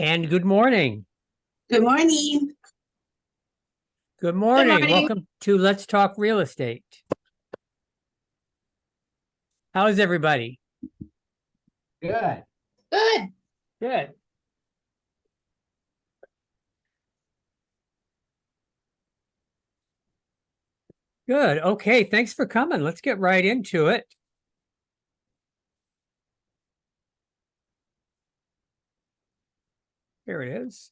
And good morning. Good morning. Good morning. morning. Welcome to Let's Talk Real Estate. How is everybody? Good. Good. Good. Good. Okay. Thanks for coming. Let's get right into it. Here it is.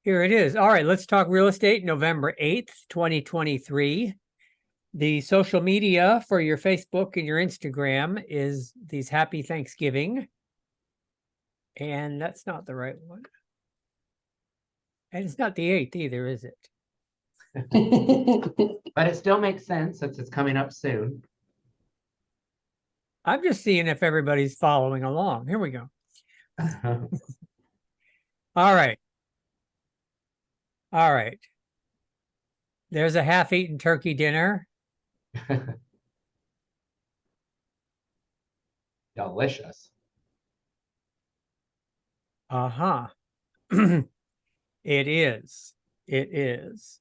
Here it is. All right. Let's talk real estate, November 8th, 2023. The social media for your Facebook and your Instagram is these Happy Thanksgiving. And that's not the right one. And it's not the 8th either, is it? But it still makes sense since it's coming up soon. I'm just seeing if everybody's following along. Here we go. All right. All right. There's a half-eaten turkey dinner. Delicious. Uh-huh. It is. It is.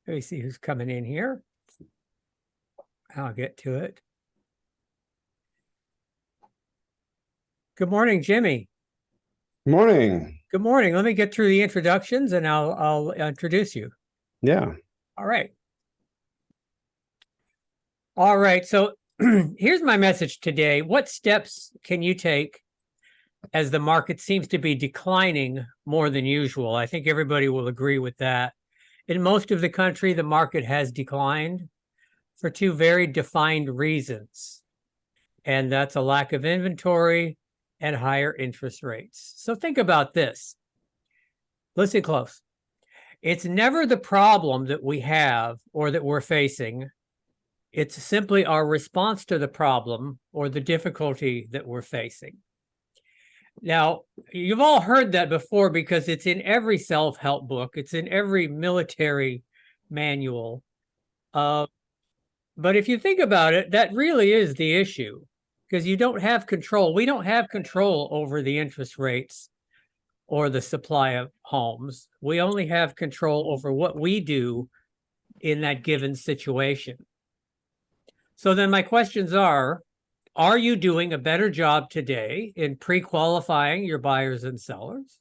Let me see who's coming in here. I'll get to it. Good morning, Jimmy. Morning. Good morning. Let me get through the introductions and I'll introduce you. Yeah. All right. All right. So here's my message today. What steps can you take as the market seems to be declining more than usual? I think everybody will agree with that. In most of the country, the market has declined for two very defined reasons. And that's a lack of inventory and higher interest rates. So think about this. Listen close. It's never the problem that we have or that we're facing. It's simply our response to the problem or the difficulty that we're facing. Now, you've all heard that before because it's in every self-help book. It's in every military manual. But if you think about it, that really is the issue because you don't have control. We don't have control over the interest rates or the supply of homes. We only have control over what we do in that given situation. So then my questions are you doing a better job today in pre-qualifying your buyers and sellers?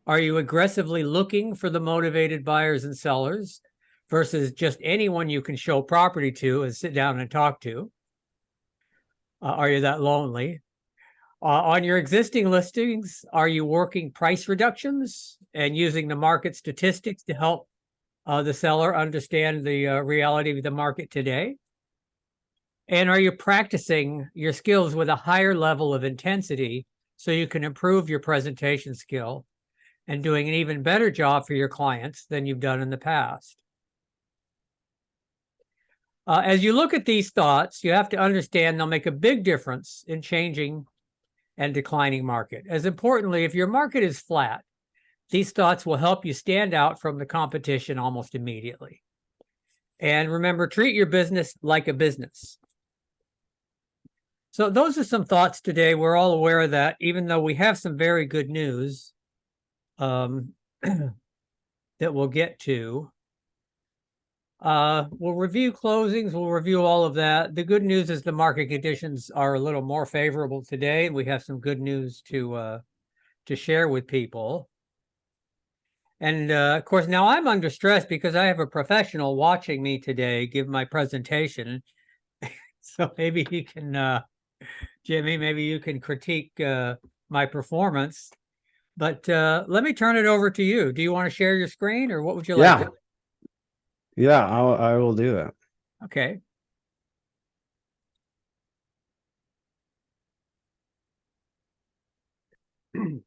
Are you aggressively looking for the motivated buyers and sellers versus just anyone you can show property to and sit down and talk to? Are you that lonely? On your existing listings, are you working price reductions and using the market statistics to help the seller understand the reality of the market today? And are you practicing your skills with a higher level of intensity so you can improve your presentation skill and doing an even better job for your clients than you've done in the past? As you look at these thoughts, you have to understand they'll make a big difference in changing and declining market. As importantly, if your market is flat, these thoughts will help you stand out from the competition almost immediately. And remember, treat your business like a business. So those are some thoughts today. We're all aware of that, even though we have some very good news that we'll get to. We'll review closings. We'll review all of that. The good news is the market conditions are a little more favorable today. We have some good news to share with people. And of course, now I'm under stress because I have a professional watching me today give my presentation. So maybe you can, Jimmy, maybe you can critique my performance. But let me turn it over to you. Do you want to share your screen or what would you like to do? Yeah, I will do that. Okay. All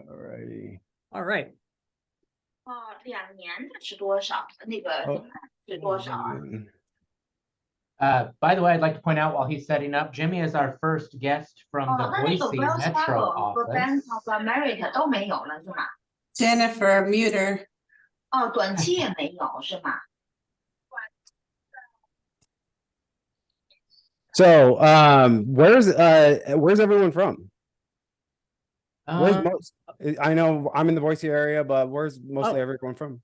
righty. All right. 2年的是多少？那个是多少啊？ By the way, I'd like to point out while he's setting up, Jimmy is our first guest from the 那个 Boise Wells Metro Fargo 和 Bank office. of America 都没有了是吗？ Jennifer Muter. 哦，短期也没有是吗？ So, where's everyone from? Where's Um, most? I know I'm in the Boise area, but where's mostly Oh. everyone from?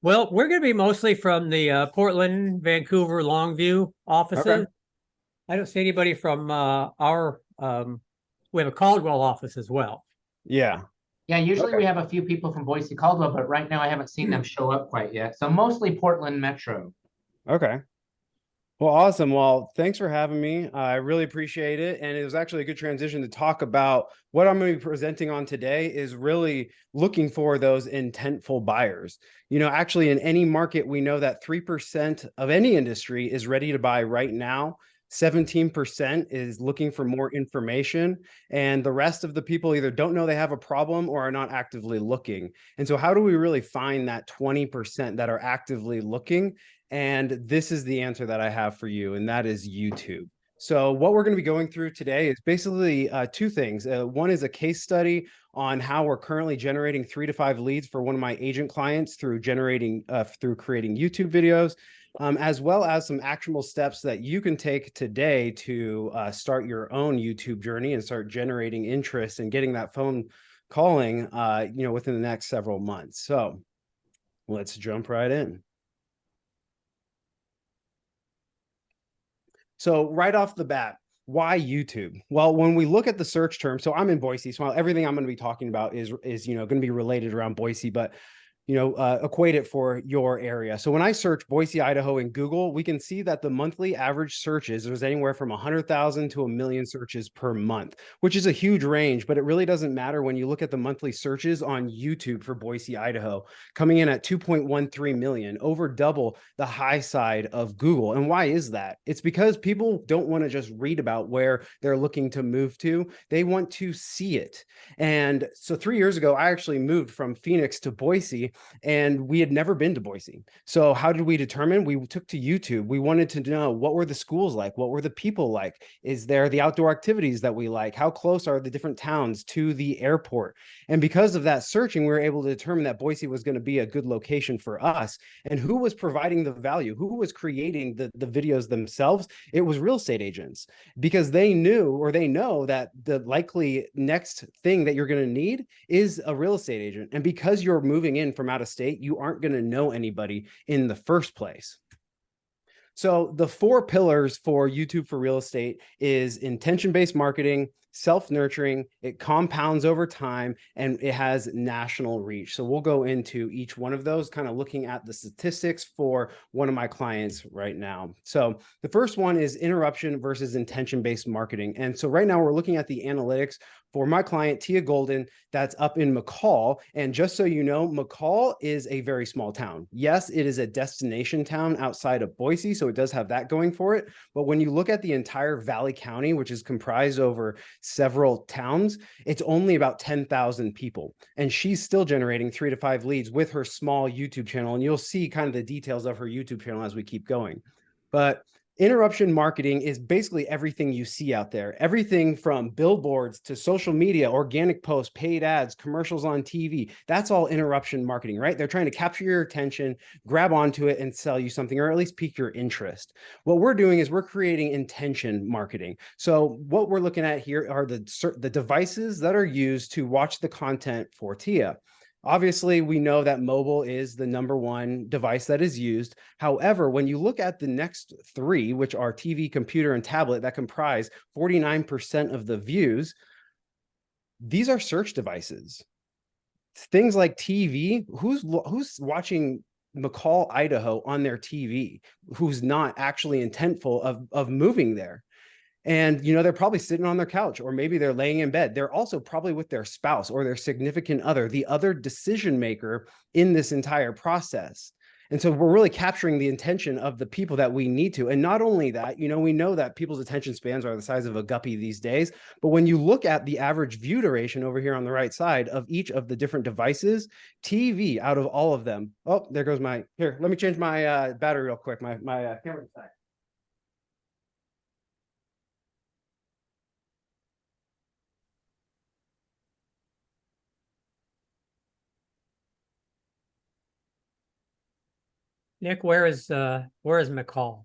Well, we're going to be mostly from the Portland, Vancouver, Longview offices. I don't see anybody from our we have a Caldwell office as well. Yeah. yeah, usually Okay. we have a few people from Boise Caldwell, but right now I haven't seen them show up quite yet. So mostly Portland Metro. Okay. Well, awesome. Well, thanks for having me. I really appreciate it. And it was actually a good transition to talk about what I'm going to be presenting on today is really looking for those intentful buyers. You know, actually in any market, we know that 3% of any industry is ready to buy right now. 17% is looking for more information, and the rest of the people either don't know they have a problem or are not actively looking. And so how do we really find that 20% that are actively looking? And this is the answer that I have for you, and that is YouTube. So what we're going to be going through today is basically two things. One is a case study on how we're currently generating 3 to 5 leads for one of my agent clients through creating YouTube videos, as well as some actionable steps that you can take today to start your own YouTube journey and start generating interest and getting that phone calling, within the next several months. So let's jump right in. So right off the bat, why YouTube? Well, when we look at the search term, so I'm in Boise, so everything I'm going to be talking about is going to be related around Boise, but equate it for your area. So when I search Boise, Idaho in Google, we can see that the monthly average searches, there's anywhere from 100,000 to 1 million searches per month, which is a huge range, but it really doesn't matter when you look at the monthly searches on YouTube for Boise, Idaho, coming in at 2.13 million, over double the high side of Google. And why is that? It's because people don't want to just read about where they're looking to move to. They want to see it. And so 3 years ago, I actually moved from Phoenix to Boise, and we had never been to Boise. So how did we determine? We took to YouTube. We wanted to know, what were the schools like? What were the people like? Is there the outdoor activities that we like? How close are the different towns to the airport? And because of that searching, we were able to determine that Boise was going to be a good location for us. And who was providing the value? Who was creating the videos themselves? It was real estate agents, because they knew, or they know, that the likely next thing that you're going to need is a real estate agent. And because you're moving in from out of state, you aren't going to know anybody in the first place. So the 4 pillars for YouTube for real estate is intention-based marketing, self-nurturing, it compounds over time, and it has national reach. So we'll go into each one of those, kind of looking at the statistics for one of my clients right now. So the first one is interruption versus intention-based marketing. And so right now we're looking at the analytics for my client, Tia Golden, that's up in McCall. And just so you know, McCall is a very small town. Yes, it is a destination town outside of Boise, so it does have that going for it. But when you look at the entire Valley County, which is comprised over several towns, it's only about 10,000 people. And she's still generating 3 to 5 leads with her small YouTube channel. And you'll see kind of the details of her YouTube channel as we keep going. But interruption marketing is basically everything you see out there, everything from billboards to social media, organic posts, paid ads, commercials on TV. That's all interruption marketing, right? They're trying to capture your attention, grab onto it, and sell you something, or at least pique your interest. What we're doing is we're creating intention marketing. So what we're looking at here are the devices that are used to watch the content for Tia. Obviously, we know that mobile is the #1 device that is used. However, when you look at the next 3, which are TV, computer, and tablet, that comprise 49% of the views, these are search devices. Things like TV, who's watching McCall, Idaho on their TV, who's not actually intentful of moving there? And, they're probably sitting on their couch, or maybe they're laying in bed. They're also probably with their spouse or their significant other, the other decision maker in this entire process. And so we're really capturing the intention of the people that we need to. And not only that, we know that people's attention spans are the size of a guppy these days. But when you look at the average view duration over here on the right side of each of the different devices, TV out of all of them. Oh, there goes here, let me change my battery real quick. My camera died. Nick, where is McCall?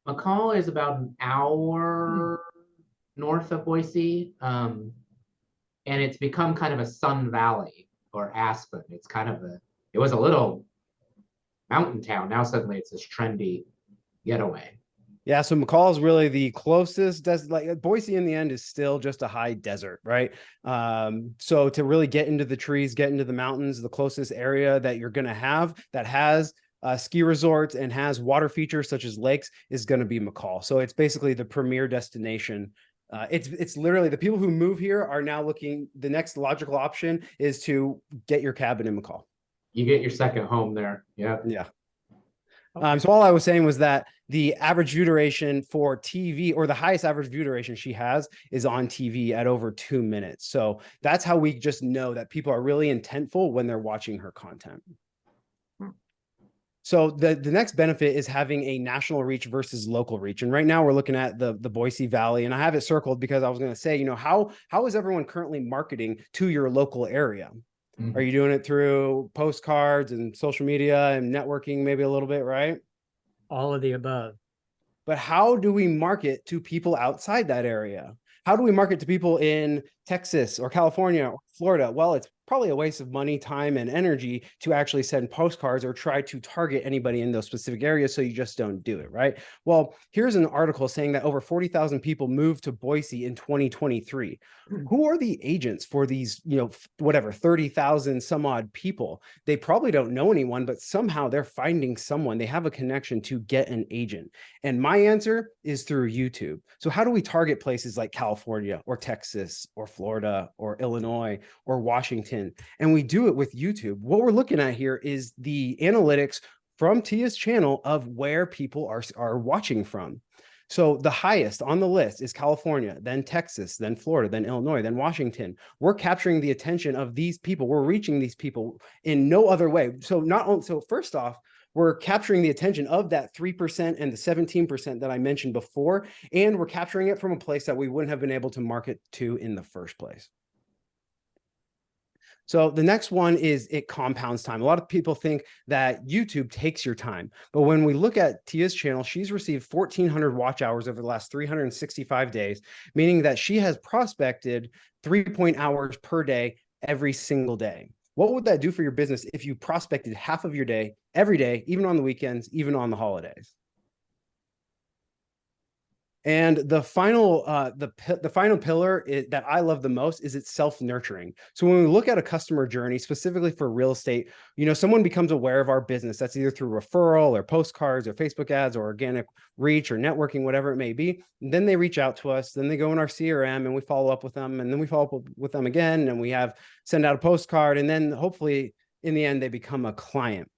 McCall is about an hour north of Boise. and it's become kind of a Sun Valley or Aspen. It's kind of it was a little mountain town. Now suddenly it's this trendy getaway. Yeah, so McCall is really the closest. Like Boise, in the end, is still just a high desert, right? So to really get into the trees, get into the mountains, the closest area that you're going to have that has ski resorts and has water features such as lakes is going to be McCall. So it's basically the premier destination. It's literally the people who move here are now looking. The next logical option is to get your cabin in McCall. You get your second home there. Yeah. Yeah. Okay. So all I was saying was that the average view duration for TV, or the highest average view duration she has, is on TV at over 2 minutes. So that's how we just know that people are really intentful when they're watching her content. So the next benefit is having a national reach versus local reach. And right now we're looking at the Boise Valley, and I have it circled because I was going to say, how is everyone currently marketing to your local area? Are you doing it through postcards and social media and networking, maybe a little bit, right? All of the above. But how do we market to people outside that area? How do we market to people in Texas or California or Florida? Well, it's probably a waste of money, time, and energy to actually send postcards or try to target anybody in those specific areas. So you just don't do it, right? Well, here's an article saying that over 40,000 people moved to Boise in 2023. Who are the agents for these, 30,000 some odd people? They probably don't know anyone, but somehow they're finding someone. They have a connection to get an agent. And my answer is through YouTube. So how do we target places like California or Texas or Florida or Illinois or Washington? And we do it with YouTube. What we're looking at here is the analytics from Tia's channel of where people are watching from. So the highest on the list is California, then Texas, then Florida, then Illinois, then Washington. We're capturing the attention of these people. We're reaching these people in no other way. So first off, we're capturing the attention of that 3% and the 17% that I mentioned before, and we're capturing it from a place that we wouldn't have been able to market to in the first place. So the next one is it compounds time. A lot of people think that YouTube takes your time, but when we look at Tia's channel, she's received 1,400 watch hours over the last 365 days, meaning that she has prospected 3 hours per day every single day. What would that do for your business if you prospected half of your day, every day, even on the weekends, even on the holidays? And the final pillar that I love the most is it's self-nurturing. So when we look at a customer journey, specifically for real estate, someone becomes aware of our business. That's either through referral or postcards or Facebook ads or organic reach or networking, whatever it may be. And then they reach out to us. Then they go in our CRM and we follow up with them. And then we follow up with them again. And we send out a postcard. And then hopefully in the end, they become a client.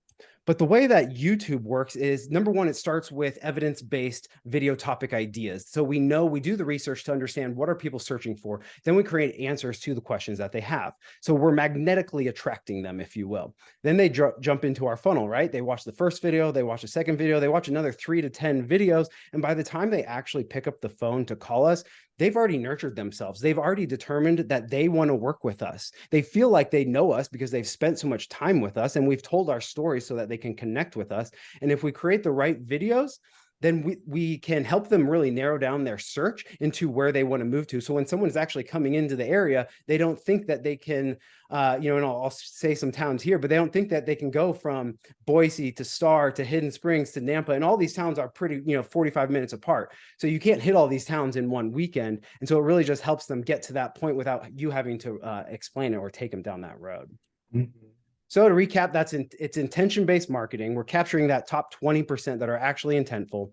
But the way that YouTube works is, number one, it starts with evidence-based video topic ideas. So we do the research to understand what are people searching for. Then we create answers to the questions that they have. So we're magnetically attracting them, if you will. Then they jump into our funnel, right? They watch the first video, they watch the second video, they watch another 3 to 10 videos. And by the time they actually pick up the phone to call us, they've already nurtured themselves. They've already determined that they want to work with us. They feel like they know us because they've spent so much time with us and we've told our stories so that they can connect with us. And if we create the right videos, then we can help them really narrow down their search into where they want to move to. So when someone's actually coming into the area, they don't think that they can, and I'll say some towns here, but they don't think that they can go from Boise to Star to Hidden Springs to Nampa. And all these towns are pretty, 45 minutes apart. So you can't hit all these towns in one weekend. And so it really just helps them get to that point without you having to explain it or take them down that road. Mm-hmm. So to recap, it's intention-based marketing. We're capturing that top 20% that are actually intentful.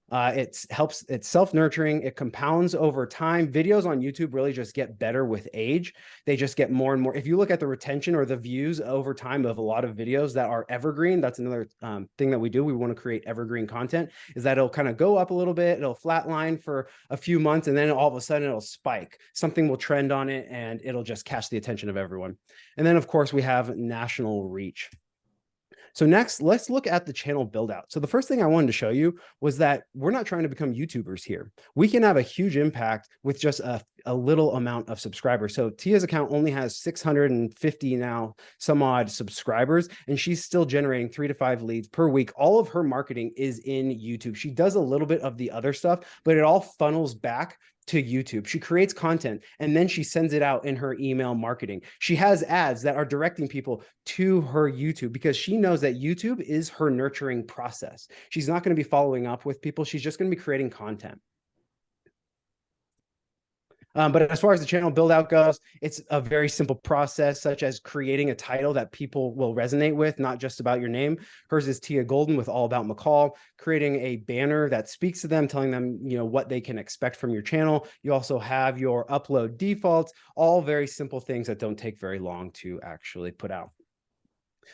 It's self-nurturing. It compounds over time. Videos on YouTube really just get better with age. They just get more and more. If you look at the retention or the views over time of a lot of videos that are evergreen, that's another thing that we do. We want to create evergreen content, is that it'll kind of go up a little bit. It'll flatline for a few months, and then all of a sudden it'll spike. Something will trend on it and it'll just catch the attention of everyone. And then of course we have national reach. So next, let's look at the channel build out. So the first thing I wanted to show you was that we're not trying to become YouTubers here. We can have a huge impact with just a a little amount of subscribers. So Tia's account only has 650 now, some odd subscribers, and she's still generating 3 to 5 leads per week. All of her marketing is in YouTube. She does a little bit of the other stuff, but it all funnels back to YouTube. She creates content and then she sends it out in her email marketing. She has ads that are directing people to her YouTube because she knows that YouTube is her nurturing process. She's not going to be following up with people. She's just going to be creating content. But as far as the channel build out goes, it's a very simple process, such as creating a title that people will resonate with, not just about your name. Hers is Tia Golden with All About McCall, creating a banner that speaks to them, telling them, you know, what they can expect from your channel. You also have your upload defaults, all very simple things that don't take very long to actually put out.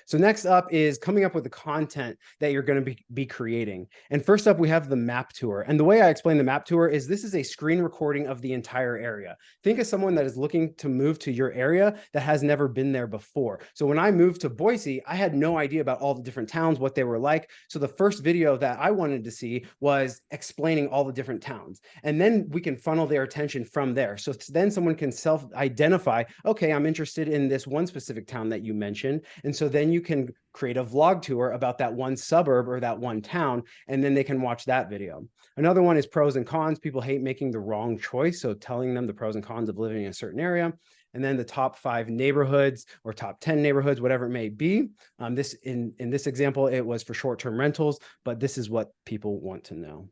So next up is coming up with the content that you're going to be creating. And first up, we have the map tour. And the way I explain the map tour is this is a screen recording of the entire area. Think of someone that is looking to move to your area that has never been there before. So when I moved to Boise, I had no idea about all the different towns, what they were like. So the first video that I wanted to see was explaining all the different towns. And then we can funnel their attention from there. So then someone can self-identify, okay, I'm interested in this one specific town that you mentioned. And so then you can create a vlog tour about that one suburb or that one town, and then they can watch that video. Another one is pros and cons. People hate making the wrong choice, so telling them the pros and cons of living in a certain area. And then the top 5 neighborhoods or top 10 neighborhoods, whatever it may be. This in this example, it was for short-term rentals, but this is what people want to know.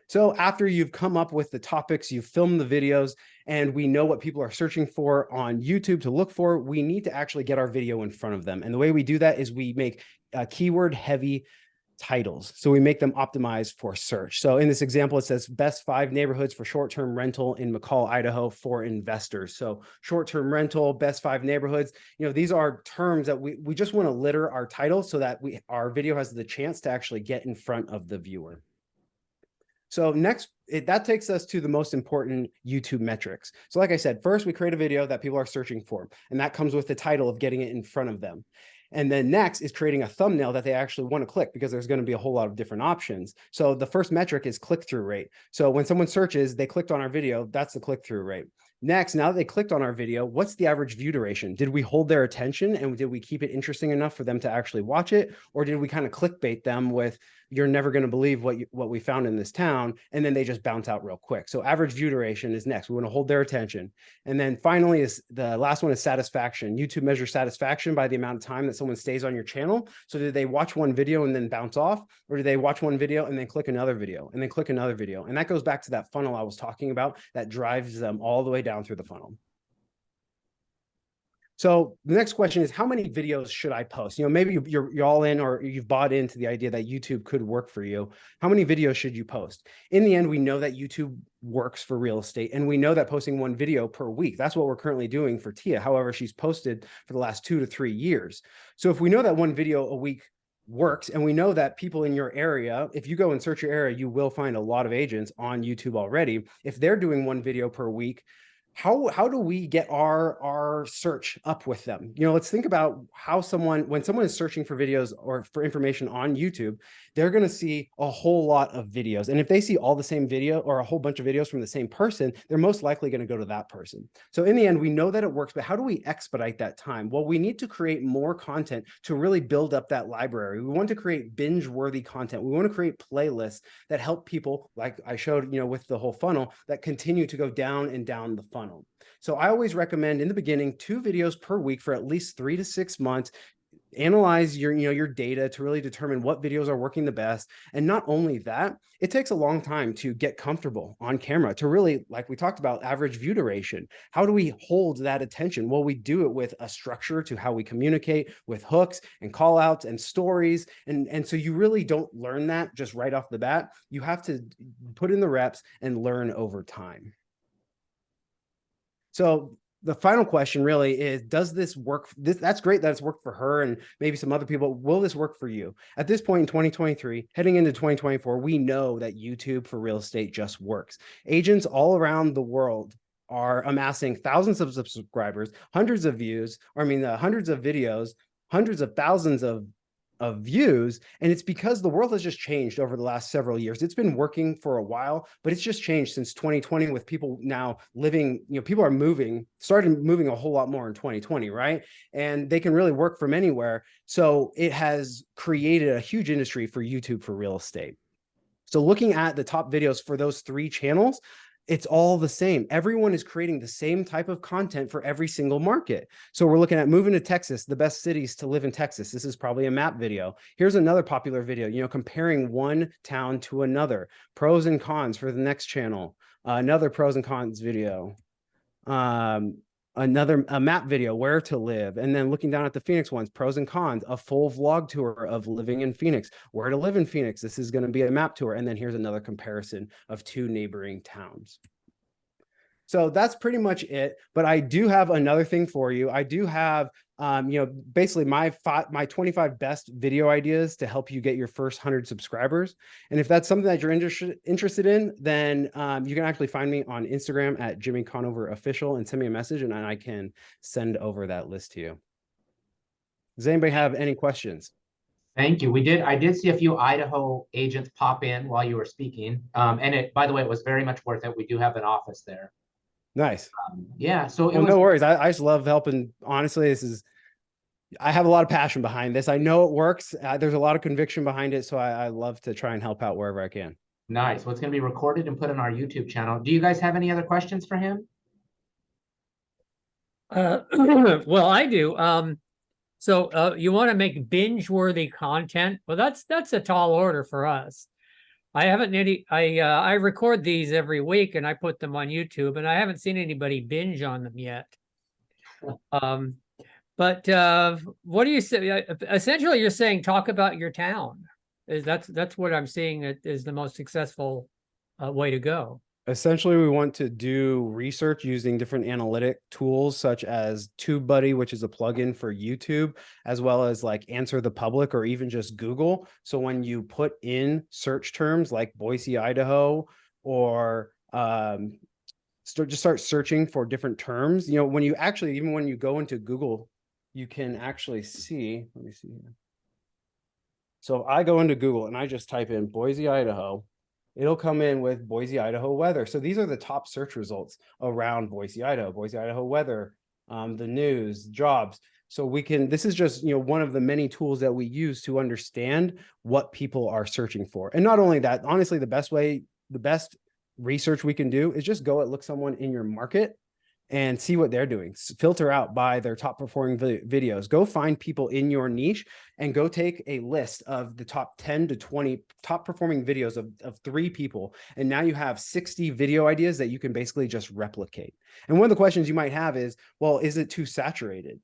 So after you've come up with the topics, you've filmed the videos, and we know what people are searching for on YouTube to look for, we need to actually get our video in front of them. And the way we do that is we make keyword heavy titles. So we make them optimized for search. So in this example, it says best 5 neighborhoods for short-term rental in McCall, Idaho for investors. So short-term rental, best 5 neighborhoods, you know, these are terms that we just want to litter our title so that our video has the chance to actually get in front of the viewer. So next, that takes us to the most important YouTube metrics. So like I said, first we create a video that people are searching for, and that comes with the title of getting it in front of them. And then next is creating a thumbnail that they actually want to click, because there's going to be a whole lot of different options. So the first metric is click-through rate. So when someone searches, they clicked on our video, that's the click-through rate. Next, now that they clicked on our video, what's the average view duration? Did we hold their attention and did we keep it interesting enough for them to actually watch it? Or did we kind of clickbait them with, you're never going to believe what we found in this town, and then they just bounce out real quick? So average view duration is next. We want to hold their attention. And then finally, is the last one is satisfaction. YouTube measures satisfaction by the amount of time that someone stays on your channel. So did they watch one video and then bounce off? Or did they watch one video and then click another video and then click another video? And that goes back to that funnel I was talking about that drives them all the way down through the funnel. So the next question is, how many videos should I post? You know, maybe you're all in, or you've bought into the idea that YouTube could work for you. How many videos should you post? In the end, we know that YouTube works for real estate, and we know that posting 1 video per week, that's what we're currently doing for Tia. However, she's posted for the last 2 to 3 years. So if we know that 1 video a week works, and we know that people in your area, if you go and search your area, you will find a lot of agents on YouTube already. If they're doing 1 video per week, how do we get our search up with them? You know, let's think about how when someone is searching for videos or for information on YouTube, they're going to see a whole lot of videos. And if they see all the same video or a whole bunch of videos from the same person, they're most likely going to go to that person. So in the end, we know that it works, but how do we expedite that time? Well, we need to create more content to really build up that library. We want to create binge-worthy content. We want to create playlists that help people, like I showed, you know, with the whole funnel, that continue to go down and down the funnel. So I always recommend in the beginning 2 videos per week for at least 3 to 6 months. Analyze your data to really determine what videos are working the best. And not only that, it takes a long time to get comfortable on camera, to really, like we talked about, average view duration. How do we hold that attention? Well, we do it with a structure to how we communicate, with hooks and call outs and stories. And so you really don't learn that just right off the bat. You have to put in the reps and learn over time. So the final question really is, does this work? That's great that it's worked for her and maybe some other people. Will this work for you? At this point in 2023, heading into 2024, we know that YouTube for real estate just works. Agents all around the world are amassing thousands of subscribers, hundreds of views, hundreds of videos, hundreds of thousands of of views. And it's because the world has just changed over the last several years. It's been working for a while, but it's just changed since 2020 with people now living, people are started moving a whole lot more in 2020, right? And they can really work from anywhere. So it has created a huge industry for YouTube for real estate. So looking at the top videos for those 3 channels, it's all the same. Everyone is creating the same type of content for every single market. So we're looking at moving to Texas, the best cities to live in Texas. This is probably a map video. Here's another popular video, comparing one town to another, pros and cons for the next channel, another pros and cons video, a map video, where to live, and then looking down at the Phoenix ones, pros and cons, a full vlog tour of living in Phoenix, where to live in Phoenix. This is going to be a map tour. And then here's another comparison of 2 neighboring towns. So that's pretty much it. But I do have another thing for you. I do have, basically my 25 best video ideas to help you get your first 100 subscribers. And if that's something that you're interested in, then you can actually find me on Instagram at Jimmy Conover Official and send me a message, and I can send over that list to you. Does anybody have any questions? Thank you. I did see a few Idaho agents pop in while you were speaking. And by the way, it was very much worth it. We do have an office there. Nice. Yeah. So no worries. I just love helping. Honestly, I have a lot of passion behind this. I know it works. There's a lot of conviction behind it. So I love to try and help out wherever I can. Nice. Well, it's going to be recorded and put on our YouTube channel. Do you guys have any other questions for him? Well, I do. So you want to make binge-worthy content? Well, that's a tall order for us. I haven't I record these every week and I put them on YouTube, and I haven't seen anybody binge on them yet. But what do you say? Essentially, you're saying talk about your town. That's what I'm seeing is the most successful way to go. Essentially, we want to do research using different analytic tools such as TubeBuddy, which is a plugin for YouTube, as well as like Answer the Public or even just Google. So when you put in search terms like Boise, Idaho, or start searching for different terms, when you actually, even when you go into Google, you can actually see, let me see here. So if I go into Google and I just type in Boise, Idaho, it'll come in with Boise, Idaho weather. So these are the top search results around Boise, Idaho weather, the news, jobs. So this is just, one of the many tools that we use to understand what people are searching for. And not only that, honestly, the best research we can do is just go look someone in your market and see what they're doing. Filter out by their top performing videos. Go find people in your niche and go take a list of the top 10 to 20 top performing videos of 3 people. And now you have 60 video ideas that you can basically just replicate. And one of the questions you might have is, well, is it too saturated?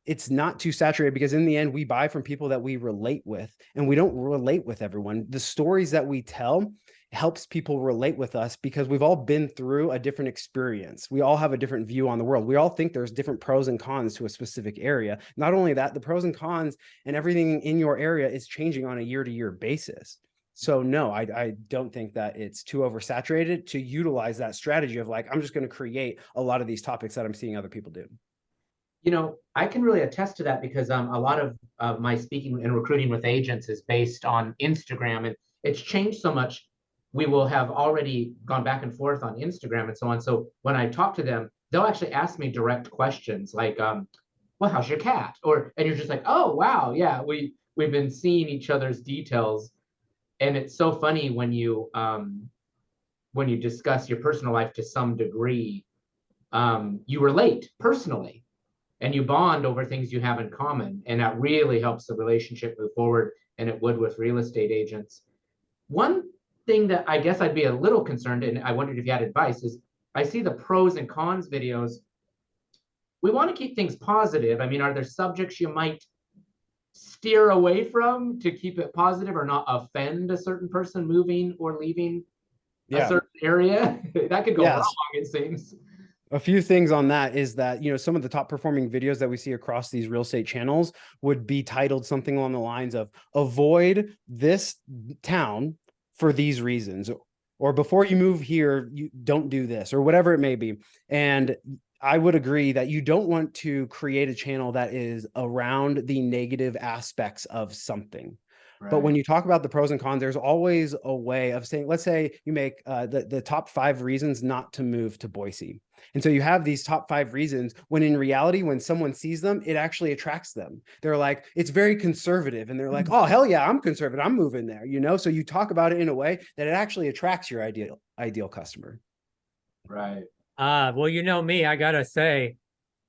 It's not too saturated, because in the end, we buy from people that we relate with, and we don't relate with everyone. The stories that we tell helps people relate with us because we've all been through a different experience. We all have a different view on the world. We all think there's different pros and cons to a specific area. Not only that, the pros and cons and everything in your area is changing on a year-to-year basis. So no, I don't think that it's too oversaturated to utilize that strategy of like, I'm just going to create a lot of these topics that I'm seeing other people do. I can really attest to that because a lot of my speaking and recruiting with agents is based on Instagram, and it's changed so much. We will have already gone back and forth on Instagram and so on. So when I talk to them, they'll actually ask me direct questions like, well, how's your cat? And you're just like, oh, wow. Yeah, we've been seeing each other's details. And it's so funny when you discuss your personal life to some degree, you relate personally and you bond over things you have in common. And that really helps the relationship move forward, and it would with real estate agents. One thing that I guess I'd be a little concerned, and I wondered if you had advice, is I see the pros and cons videos. We want to keep things positive. I mean, are there subjects you might steer away from to keep it positive or not offend a certain person moving or leaving a certain area? That could go wrong, it seems. A few things on that is that, some of the top performing videos that we see across these real estate channels would be titled something along the lines of avoid this town for these reasons, or before you move here, you don't do this, or whatever it may be. And I would agree that you don't want to create a channel that is around the negative aspects of something. But when Right. you talk about the pros and cons, there's always a way of saying, let's say you make the top 5 reasons not to move to Boise. And so you have these top 5 reasons when in reality, when someone sees them, it actually attracts them. They're like, it's very conservative. And they're like, oh, hell yeah, I'm conservative. I'm moving there, you know? So you talk about it in a way that it actually attracts your ideal customer. Right. Well, you know me, I gotta say,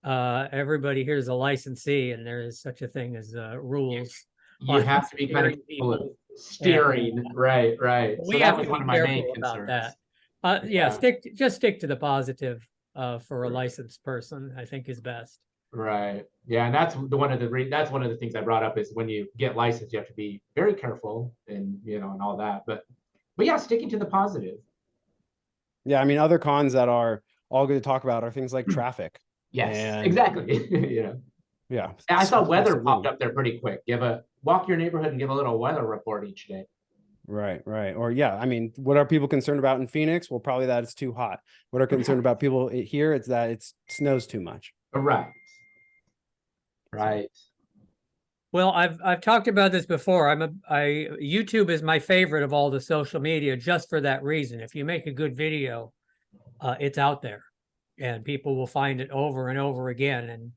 everybody here's a licensee, and there is such a thing as rules. You on have to be kind of steering careful of people. steering. Right. Right. We So that have was to one be of my main careful about concerns. that. Yeah, Yeah. just stick to the positive for a Right. licensed person, I think is best. Right. Yeah, and that's one of the things I brought up is when you get licensed, you have to be very careful and and all that. But yeah, sticking to the positive. Yeah, I mean, other cons that are all good to talk about are things like traffic. Yes, And exactly. yeah, And I saw cost weather of popped living. up there pretty quick. Walk your neighborhood and give a little weather report each day. Right, right. Or yeah, I mean, what are people concerned about in Phoenix? Well, probably that it's too hot. What are concerned about people here? It's that it snows too much. Right. Right. Well, I've talked about this before. YouTube is my favorite of all the social media just for that reason. If you make a good video, it's out there and people will find it over and over again. And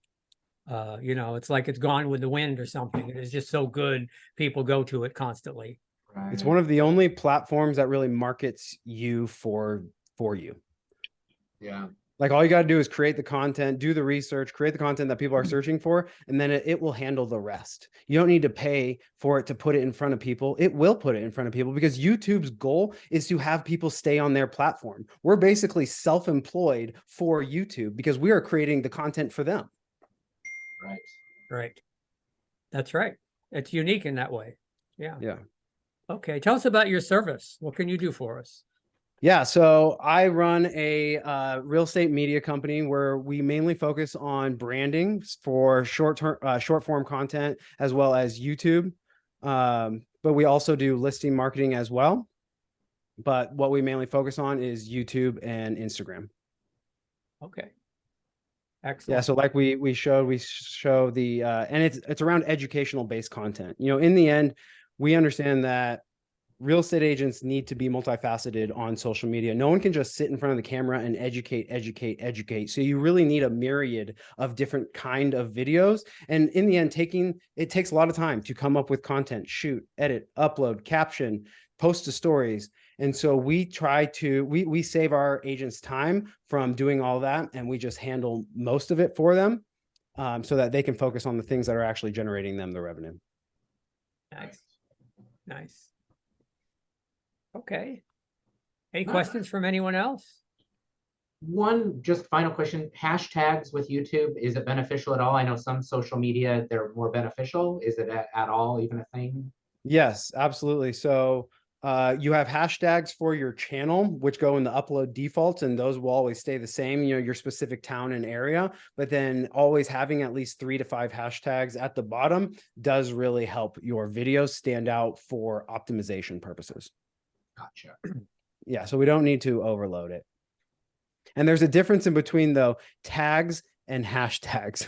it's like it's gone with the wind or something. It is just so good. People go to it constantly. It's Right. one of the only platforms that really markets you for you. Yeah. Like all you got to do is create the content, do the research, create the content that people are searching for, and then it will handle the rest. You don't need to pay for it to put it in front of people. It will put it in front of people because YouTube's goal is to have people stay on their platform. We're basically self-employed for YouTube because we are creating the content for them. Right. Right. That's right. It's unique in that way. Yeah. Yeah. Okay. Tell us about your service. What can you do for us? Yeah, so I run a real estate media company where we mainly focus on branding for short form content as well as YouTube. But we also do listing marketing as well. But what we mainly focus on is YouTube and Instagram. Okay. Yeah, Excellent. so like we show the and it's around educational based content. In the end, we understand that real estate agents need to be multifaceted on social media. No one can just sit in front of the camera and educate. So you really need a myriad of different kind of videos. And in the end, it takes a lot of time to come up with content, shoot, edit, upload, caption, post to stories. And so we we save our agents time from doing all that. And we just handle most of it for them so that they can focus on the things that are actually generating them the revenue. Nice. Nice. Okay. Any questions from anyone else? One just final question, hashtags with YouTube, is it beneficial at all? I know some social media, they're more beneficial. Is it at all even a thing? Yes, absolutely. So you have hashtags for your channel, which go in the upload defaults, and those will always stay the same, your specific town and area. But then always having at least 3 to 5 hashtags at the bottom does really help your videos stand out for optimization purposes. Gotcha. Yeah, so we don't need to overload it. And there's a difference in between, though, tags and hashtags.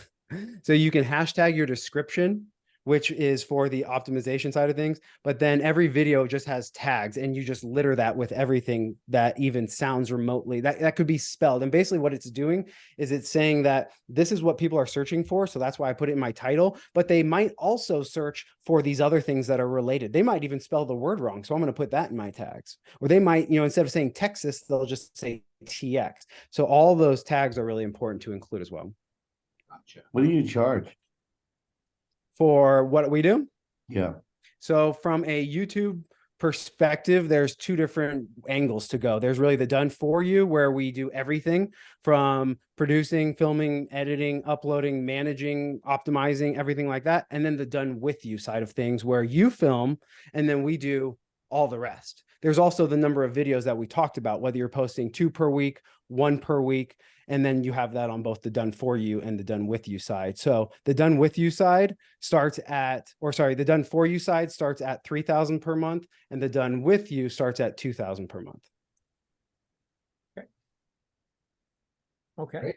So you can hashtag your description, which is for the optimization side of things. But then every video just has tags and you just litter that with everything that even sounds remotely that could be spelled. And basically what it's doing is it's saying that this is what people are searching for. So that's why I put it in my title, but they might also search for these other things that are related. They might even spell the word wrong. So I'm going to put that in my tags, or they might, instead of saying Texas, they'll just say TX. So all those tags are really important to include as well. Gotcha. What do you charge? For what we do? Yeah. So from a YouTube perspective, there's 2 different angles to go. There's really the done for you, where we do everything from producing, filming, editing, uploading, managing, optimizing, everything like that. And then the done with you side of things, where you film and then we do all the rest. There's also the number of videos that we talked about, whether you're posting 2 per week, 1 per week, and then you have that on both the done for you and the done with you side. So the done with you side the done for you side starts at 3,000 per month, and the done with you starts at 2,000 per month. Okay. Great.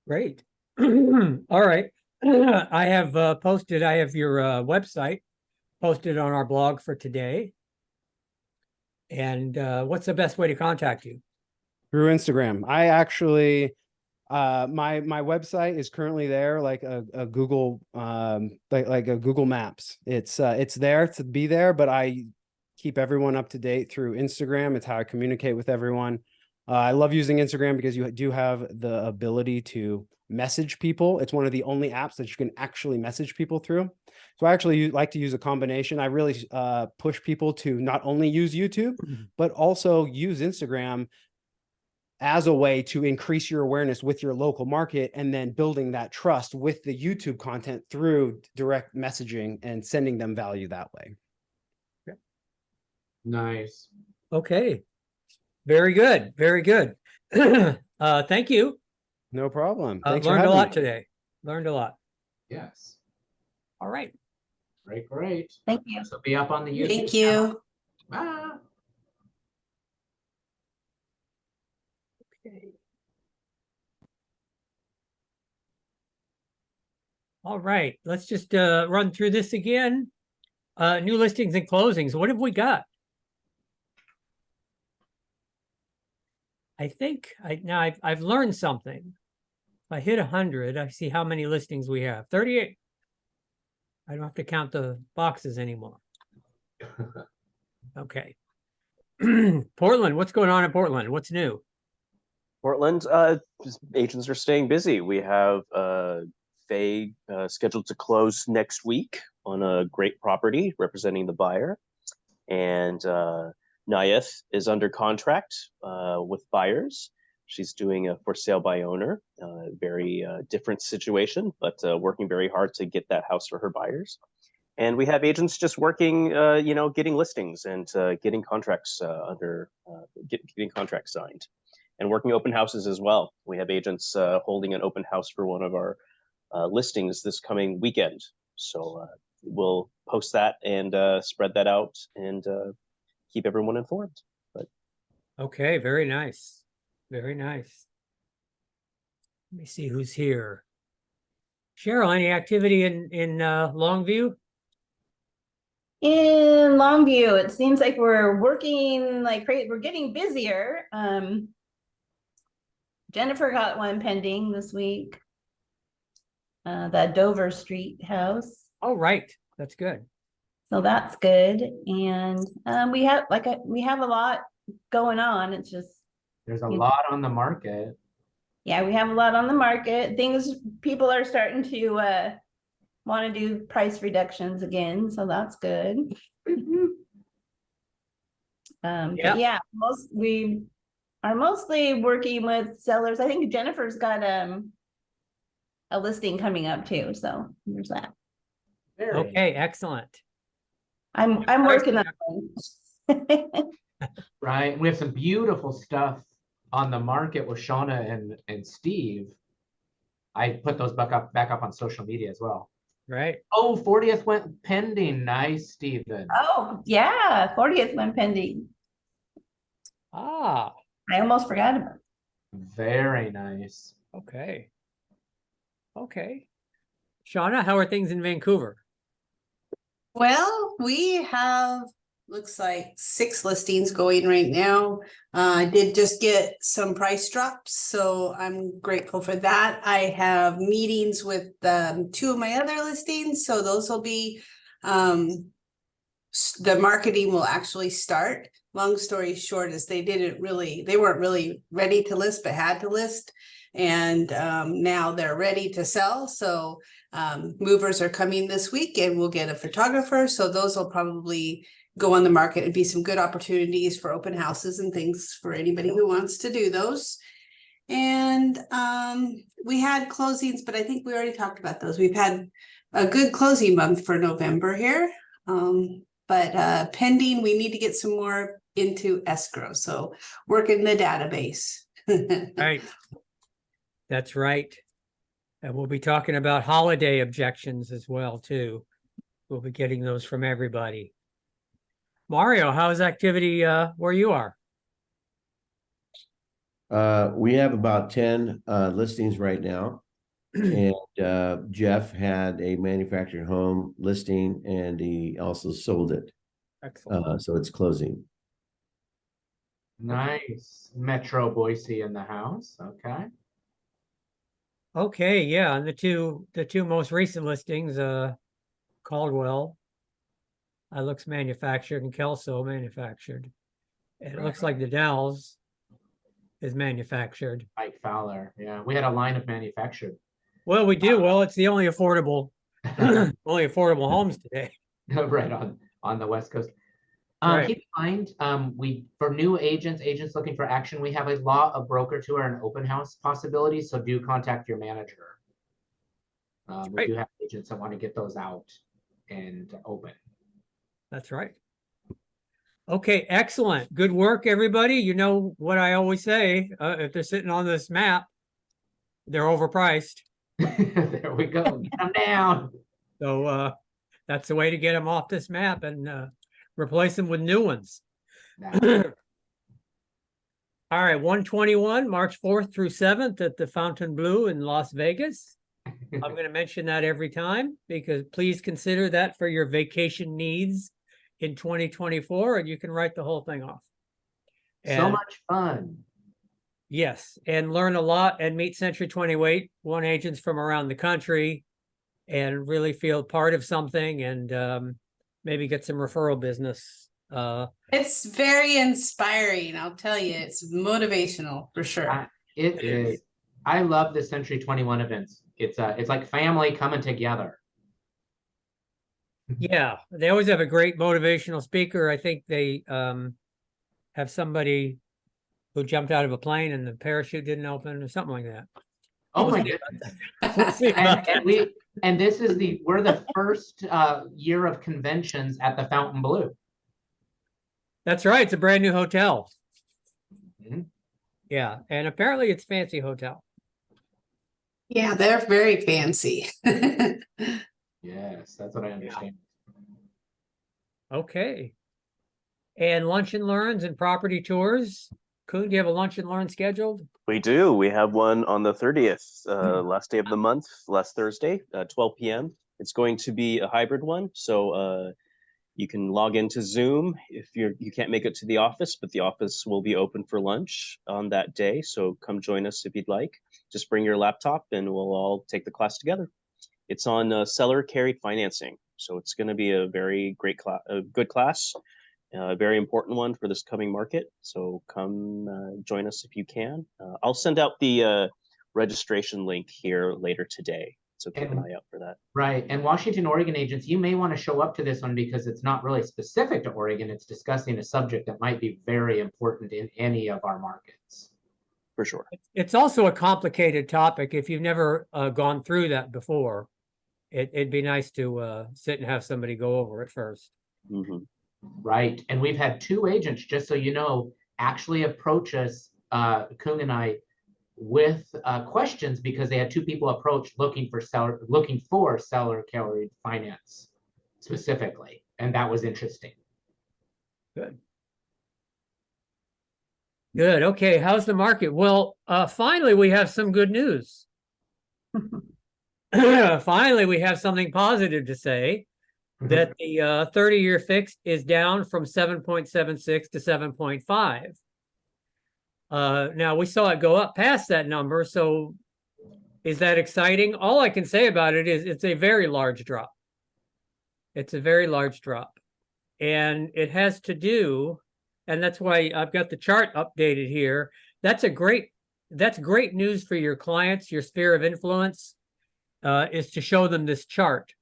Great. All right. I have I have your website posted on our blog for today. And what's the best way to contact you? Through Instagram. I actually my website is currently there, like a Google like a Google Maps. It's there to be there, but I keep everyone up to date through Instagram. It's how I communicate with everyone. I love using Instagram because you do have the ability to message people. It's one of the only apps that you can actually message people through. So I actually like to use a combination. I really push people to not only use YouTube, but also use Instagram as a way to increase your awareness with your local market, and then building that trust with the YouTube content through direct messaging and sending them value that way. Nice. Okay. Very good. Very good. Thank you. No problem. Thanks for Learned a having lot me. today. Learned a lot. Yes. All right. Great, great. Thank you. So be up on the YouTube Thank channel. you. Ah. Okay. All right. Let's just run through this again. New listings and closings. What have we got? I think I've learned something. If I hit 100, I see how many listings we have. 38. I don't have to count the boxes anymore. Okay. Portland, what's going on in Portland? What's new? Portland, agents are staying busy. We have Faye scheduled to close next week on a great property representing the buyer. And Nayef is under contract with buyers. She's doing a for sale by owner, very different situation, but working very hard to get that house for her buyers. And we have agents just working, getting listings and getting contracts getting contracts signed, and working open houses as well. We have agents holding an open house for one of our listings this coming weekend. So we'll post that and spread that out and keep everyone informed. But Okay, very nice. Very nice. Let me see who's here. Cheryl, any activity in Longview? In Longview, it seems like we're working like crazy. We're getting busier. Jennifer got one pending this week. That Dover Street house. Oh, right. That's good. So that's good. And we have a lot going on. It's just, There's a lot on the market. yeah, we have a lot on the market. People are starting to want to do price reductions again, so that's good. But yeah, we are mostly working with sellers. I think Jennifer's got a listing coming up too, so there's that. Very Okay, excellent. I'm working on it. right. We have some beautiful stuff on the market with Shauna and Steve. I put those back up on social media as well. Right. Oh, 40th went pending. Nice, Stephen. Oh yeah, 40th went pending. Ah, I almost forgot about it. Very nice. okay. Okay. Shauna, how are things in Vancouver? Well, we have, looks like 6 listings going right now. I did just get some price drops, so I'm grateful for that. I have meetings with 2 of my other listings, so those will be, the marketing will actually start. Long story short is they weren't really ready to list, but had to list. And now they're ready to sell. So movers are coming this week and we'll get a photographer. So those will probably go on the market and be some good opportunities for open houses and things for anybody who wants to do those. And we had closings, but I think we already talked about those. We've had a good closing month for November here. But pending, we need to get some more into escrow. So work in the database. Right. That's right. And we'll be talking about holiday objections as well, too. We'll be getting those from everybody. Mario, how's activity where you are? We have about 10 listings right now. And Jeff had a manufactured home listing and he also sold it. Excellent. So it's closing. Nice. Metro Boise in the house. Okay. Okay, yeah, and the two most recent listings, Caldwell, looks manufactured, and Kelso manufactured. And it looks like the Dalles is manufactured. Mike Fowler. Yeah. We had a line of manufactured. Well, we do. Well, it's the only affordable homes today. Right on the West Coast. Right. Keep in mind, for new agents looking for action, we have a lot of broker tour and open house possibilities. So do contact your manager. We Right. do have agents that want to get those out and open. That's right. Okay, excellent. Good work, everybody. You know what I always say, if they're sitting on this map, they're overpriced. There we go. Get them down. So that's the way to get them off this map and replace them with new ones. All right, 121, March 4th through 7th at the Fontainebleau in Las Vegas. I'm going to mention that every time because please consider that for your vacation needs in 2024, and you can write the whole thing off. So And much fun. yes, and learn a lot and meet Century 21 agents from around the country and really feel part of something and maybe get some referral business. It's very inspiring, I'll tell you. It's motivational for sure. It is. I love the Century 21 events. It's like family coming together. Yeah, they always have a great motivational speaker. I think they have somebody who jumped out of a plane and the parachute didn't open or something like that. Oh We'll my see goodness. We'll see about that. And this is we're the first year of conventions at the Fontainebleau. That's right. It's a brand new hotel. Mhm. Yeah, and apparently it's a fancy hotel. Yeah, they're very fancy. Yes, that's what I understand. Okay. And lunch and learns and property tours. Coon, do you have a lunch and learn scheduled? We do. We have one on the 30th, last day of the month, last Thursday, 12 p.m. It's going to be a hybrid one, so you can log into Zoom if you can't make it to the office, but the office will be open for lunch on that day. So come join us if you'd like. Just bring your laptop and we'll all take the class together. It's on seller carried financing, so it's going to be a very great class, a good class. A very important one for this coming market. So come join us if you can. I'll send out the registration link here later today. So keep an eye out for that. Right. And Washington, Oregon agents, you may want to show up to this one because it's not really specific to Oregon. It's discussing a subject that might be very important in any of our markets. For sure. It's also a complicated topic. If you've never gone through that before, it'd be nice to sit and have somebody go over it first. Mm-hmm. Right. And we've had 2 agents, just so you know, actually approach us, Kung and I, with questions because they had 2 people approach looking for seller carried finance specifically. And that was interesting. Good. Good. Okay. How's the market? Well, finally, we have some good news. Finally, we have something positive to say that the 30-year fixed is down from 7.76 to 7.5. Now, we saw it go up past that number. So is that exciting? All I can say about it is it's a very large drop. It's a very large drop. And it has to do, and that's why I've got the chart updated here. That's great news for your clients, your sphere of influence, is to show them this chart.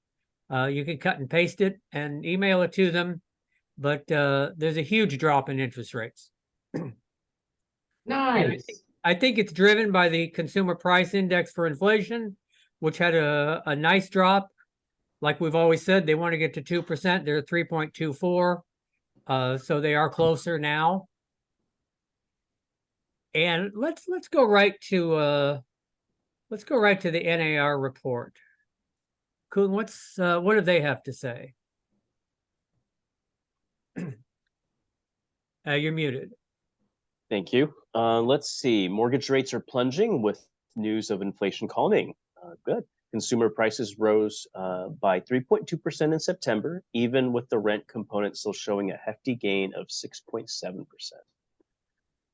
You can cut and paste it and email it to them, but there's a huge drop in interest rates. Nice. I think it's driven by the consumer price index for inflation, which had a nice drop. Like we've always said, they want to get to 2%. They're 3.24. So they are closer now. And let's go right to the NAR report. Kuhn, what do they have to say? You're muted. Thank you. Let's see. Mortgage rates are plunging with news of inflation calming. Good. Consumer prices rose by 3.2% in September, even with the rent component still showing a hefty gain of 6.7%.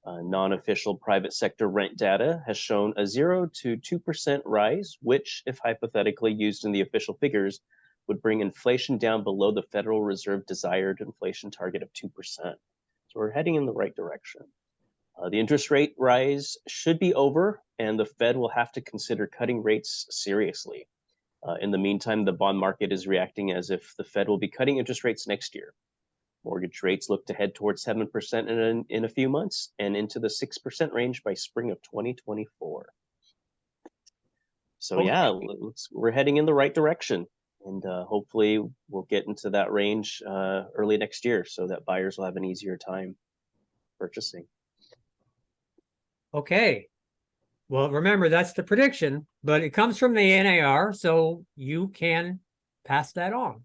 Non-official private sector rent data has shown a 0 to 2% rise, which, if hypothetically used in the official figures, would bring inflation down below the Federal Reserve desired inflation target of 2%. So we're heading in the right direction. The interest rate rise should be over, and the Fed will have to consider cutting rates seriously. In the meantime, the bond market is reacting as if the Fed will be cutting interest rates next year. Mortgage rates look to head towards 7% in a few months and into the 6% range by spring of 2024. So yeah, we're heading in the right direction, and hopefully we'll get into that range early next year so that buyers will have an easier time purchasing. Okay. Well, remember, that's the prediction, but it comes from the NAR, so you can pass that on.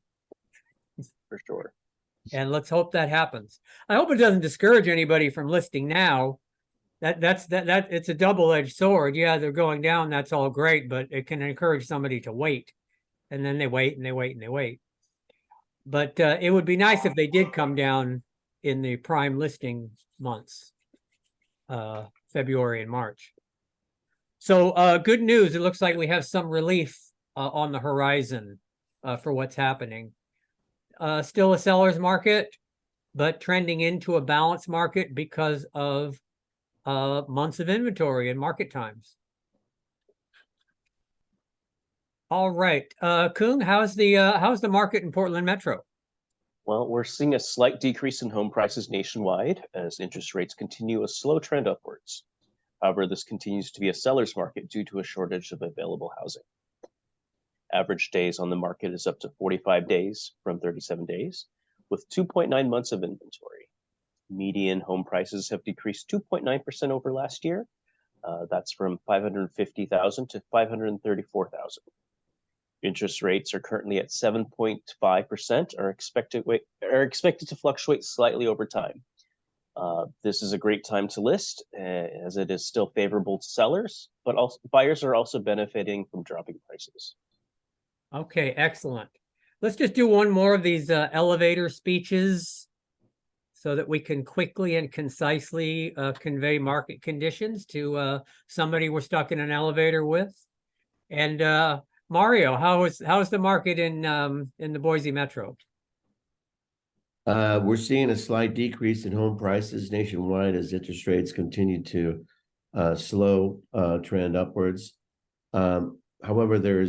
For sure. And let's hope that happens. I hope it doesn't discourage anybody from listing now. That's it's a double-edged sword. Yeah, they're going down. That's all great, but it can encourage somebody to wait. And then they wait and they wait and they wait. But it would be nice if they did come down in the prime listing months, February and March. So good news. It looks like we have some relief on the horizon for what's happening. Still a seller's market, but trending into a balanced market because of months of inventory and market times. All right, Kung, how's the market in Portland Metro? Well, we're seeing a slight decrease in home prices nationwide as interest rates continue a slow trend upwards. However, this continues to be a seller's market due to a shortage of available housing. Average days on the market is up to 45 days from 37 days, with 2.9 months of inventory. Median home prices have decreased 2.9% over last year. That's from $550,000 to $534,000. Interest rates are currently at 7.5%, are expected to fluctuate slightly over time. This is a great time to list as it is still favorable to sellers, but also buyers are also benefiting from dropping prices. Okay, excellent. Let's just do one more of these elevator speeches so that we can quickly and concisely convey market conditions to somebody we're stuck in an elevator with. And Mario, how's the market in the Boise Metro? We're seeing a slight decrease in home prices nationwide as interest rates continue to slow trend upwards. However, there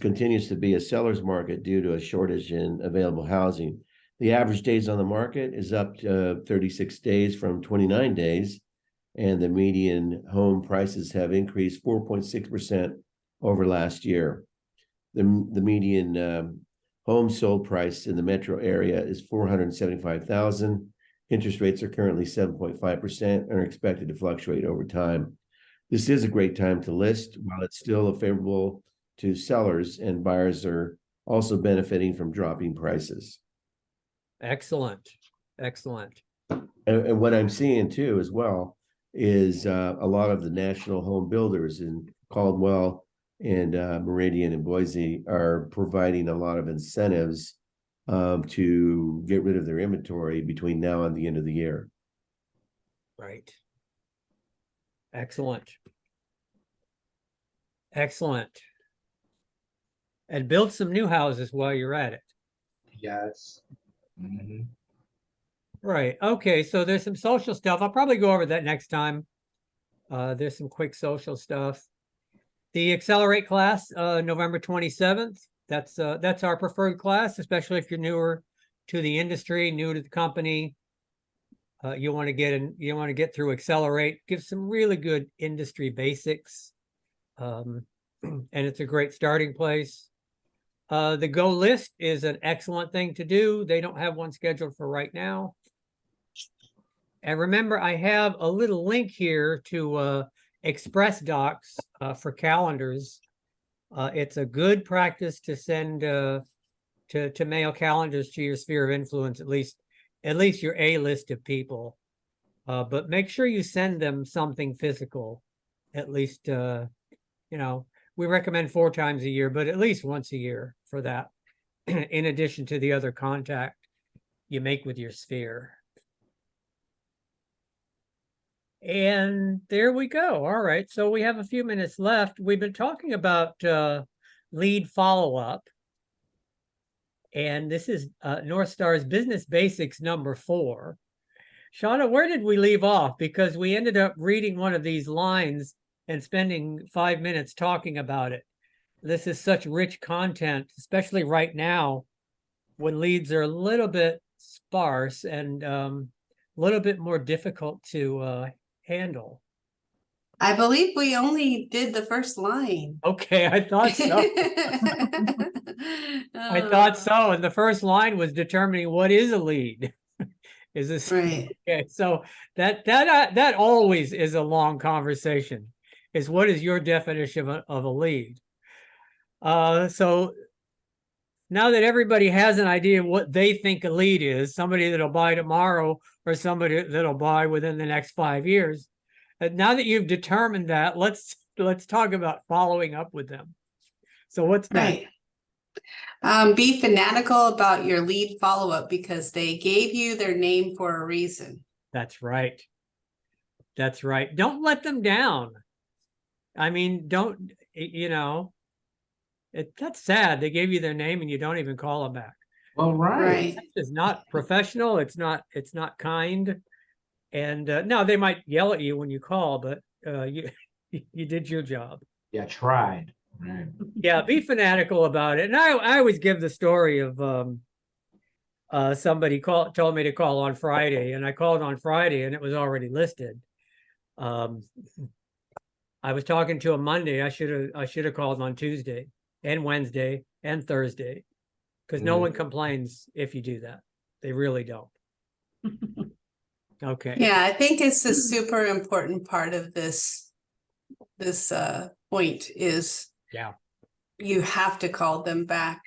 continues to be a seller's market due to a shortage in available housing. The average days on the market is up to 36 days from 29 days, and the median home prices have increased 4.6% over last year. The median home sold price in the metro area is $475,000. Interest rates are currently 7.5% and are expected to fluctuate over time. This is a great time to list while it's still favorable to sellers, and buyers are also benefiting from dropping prices. Excellent. Excellent. And what I'm seeing too as well is a lot of the national home builders in Caldwell and Meridian and Boise are providing a lot of incentives to get rid of their inventory between now and the end of the year. Right. Excellent. Excellent. And build some new houses while you're at it. Yes. Mm-hmm. Right. Okay. So there's some social stuff. I'll probably go over that next time. There's some quick social stuff. The Accelerate class, November 27th. That's our preferred class, especially if you're newer to the industry, new to the company. You want to get through Accelerate. Give some really good industry basics, and it's a great starting place. The Go List is an excellent thing to do. They don't have one scheduled for right now. And remember, I have a little link here to Express Docs for calendars. It's a good practice to send to mail calendars to your sphere of influence, at least your A list of people. But make sure you send them something physical, at least, we recommend 4 times a year, but at least once a year for that, in addition to the other contact you make with your sphere. And there we go. All right. So we have a few minutes left. We've been talking about lead follow-up. And this is North Star's Business Basics number 4. Shauna, where did we leave off? Because we ended up reading one of these lines and spending 5 minutes talking about it. This is such rich content, especially right now when leads are a little bit sparse and a little bit more difficult to handle. I believe we only did the first line. Okay, I thought so. I thought so. And the first line was determining what is a lead. Is this Right? okay? So that always is a long conversation. Is what is your definition of a lead? So now that everybody has an idea of what they think a lead is, somebody that'll buy tomorrow or somebody that'll buy within the next 5 years. Now that you've determined that, let's talk about following up with them. So what's next? Right. Be fanatical about your lead follow-up because they gave you their name for a reason. That's right. That's right. Don't let them down. I mean, don't, that's sad. They gave you their name and you don't even call them back. Well, right. It's not professional. It's not kind. And no, they might yell at you when you call, but you did your job. Yeah, tried. Right. Yeah, be fanatical about it. And I always give the story of somebody told me to call on Friday, and I called on Friday and it was already listed. I was talking to him Monday. I should have called on Tuesday and Wednesday and Thursday, because no one complains if you do that. They really don't. Okay. Yeah, I think it's a super important part of this point is you have to call them back.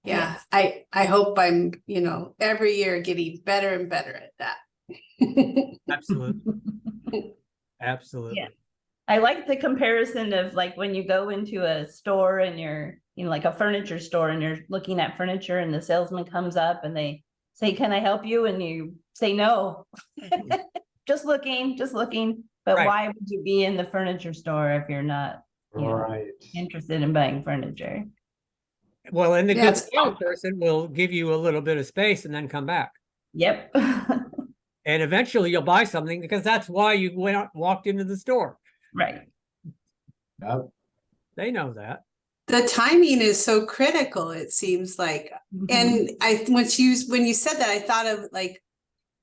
Yes. I hope I'm, every year getting better and better at that. Absolutely. Absolutely. Yeah. I like the comparison of like when you go into a store and you're, like a furniture store and you're looking at furniture and the salesman comes up and they say, "Can I help you?" And you say, "No, just looking. But Right. Why would you be in the furniture store if you're not interested in buying furniture? Well, and the good salesperson will give you a little bit of space and then come back. Yep. And eventually you'll buy something because that's why you walked into the store. Right. Yep. They know that. The timing is so critical, it seems like. And when you said that, I thought of like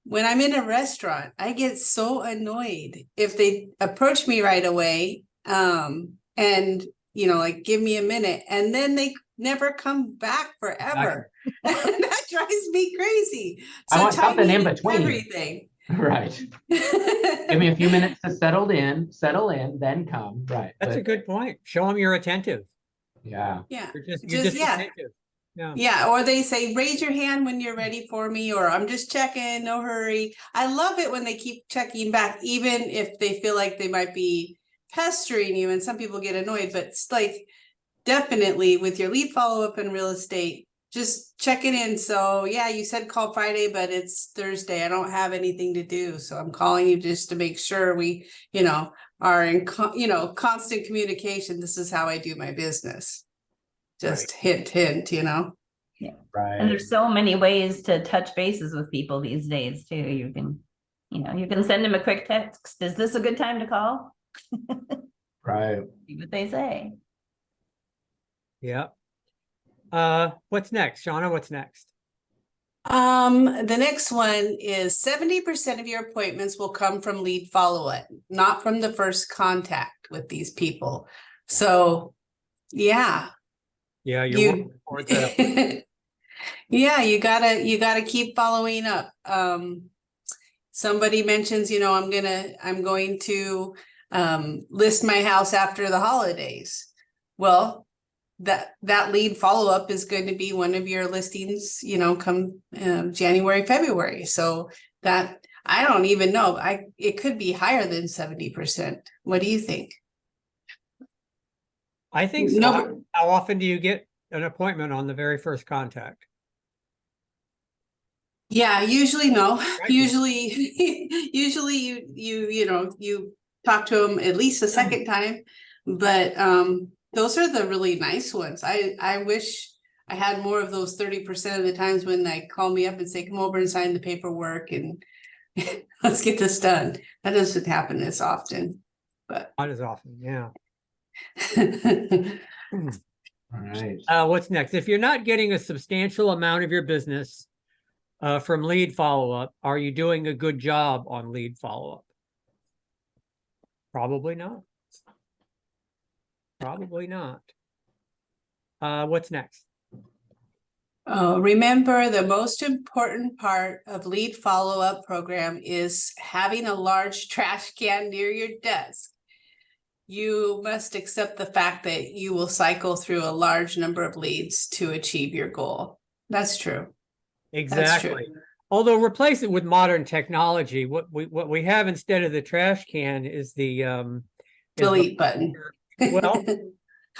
when I'm in a restaurant, I get so annoyed if they approach me right away, and like give me a minute, and then they never come back forever. That drives me crazy. So I want something in between. Everything. Right. Give me a few minutes to settle in, then come. Right. That's a good point. Show them you're attentive. Yeah. Yeah. You're just attentive. Yeah, or they say, raise your hand when you're ready for me, or I'm just checking, no hurry. I love it when they keep checking back, even if they feel like they might be pestering you, and some people get annoyed, but it's like definitely with your lead follow-up in real estate, just checking in. So yeah, you said call Friday, but it's Thursday. I don't have anything to do. So I'm calling you just to make sure we, are in, constant communication. This is how I do my business. Just hint, Yeah. Right. And there's so many ways to touch bases with people these days too. You can, you can send them a quick text. Is this a good time to call? Right. See what they say. Yeah. What's next, Shauna? What's next? The next one is 70% of your appointments will come from lead follow-up, not from the first contact with these people. So yeah. Yeah, you're working towards that. Yeah, you gotta keep following up. Somebody mentions, I'm going to list my house after the holidays. Well, that lead follow-up is going to be one of your listings, come January, February. So that I don't even know. It could be higher than 70%. What do you think? I think so. No, How often do you get an appointment on the very first contact? yeah, usually no. Right. Usually, usually you talk to them at least a second time, but those are the really nice ones. I wish I had more of those 30% of the times when they call me up and say, come over and sign the paperwork and let's get this done. That doesn't happen as often, but Not as often, yeah. All right. What's next? If you're not getting a substantial amount of your business from lead follow-up, are you doing a good job on lead follow-up? Probably not. Probably not. What's next? Remember, the most important part of lead follow-up program is having a large trash can near your desk. You must accept the fact that you will cycle through a large number of leads to achieve your goal. That's true. Exactly. Although replace it with modern technology, what we have instead of the trash can is the Delete button. Well,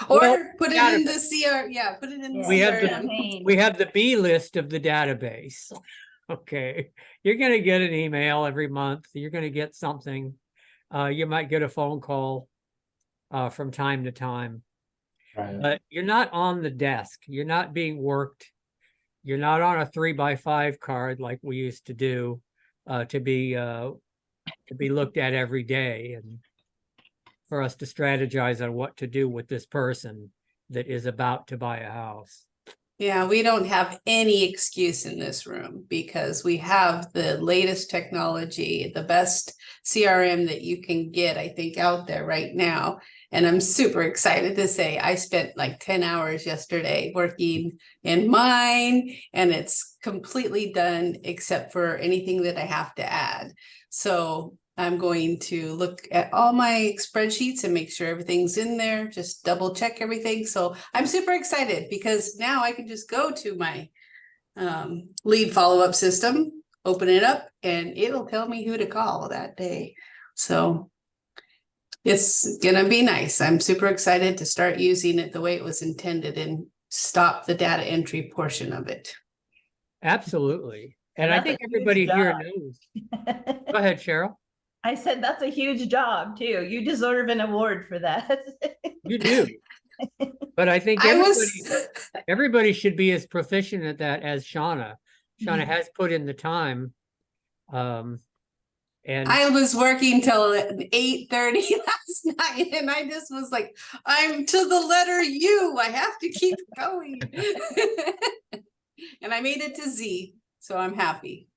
or well, put it in the CR. Yeah, put it in the We have CRM. we have the B list of the database. Okay, you're going to get an email every month. You're going to get something. You might get a phone call from time to time, Right. but you're not on the desk. You're not being worked. You're not on a 3x5 card like we used to do to be looked at every day and for us to strategize on what to do with this person that is about to buy a house. Yeah, we don't have any excuse in this room because we have the latest technology, the best CRM that you can get, I think, out there right now. And I'm super excited to say I spent like 10 hours yesterday working in mine, and it's completely done except for anything that I have to add. So I'm going to look at all my spreadsheets and make sure everything's in there, just double check everything. So I'm super excited because now I can just go to my lead follow-up system, open it up, and it'll tell me who to call that day. So it's gonna be nice. I'm super excited to start using it the way it was intended and stop the data entry portion of it. Absolutely. And And I that's think a huge everybody here job. knows. Go ahead, Cheryl. I said that's a huge job too. You deserve an award for that. You do. But I think everybody should be as proficient at that as Shauna. Shauna has put in the time. And I was working till 8:30 last night, and I just was like, I'm to the letter U. I have to keep going. And I made it to Z, so I'm happy.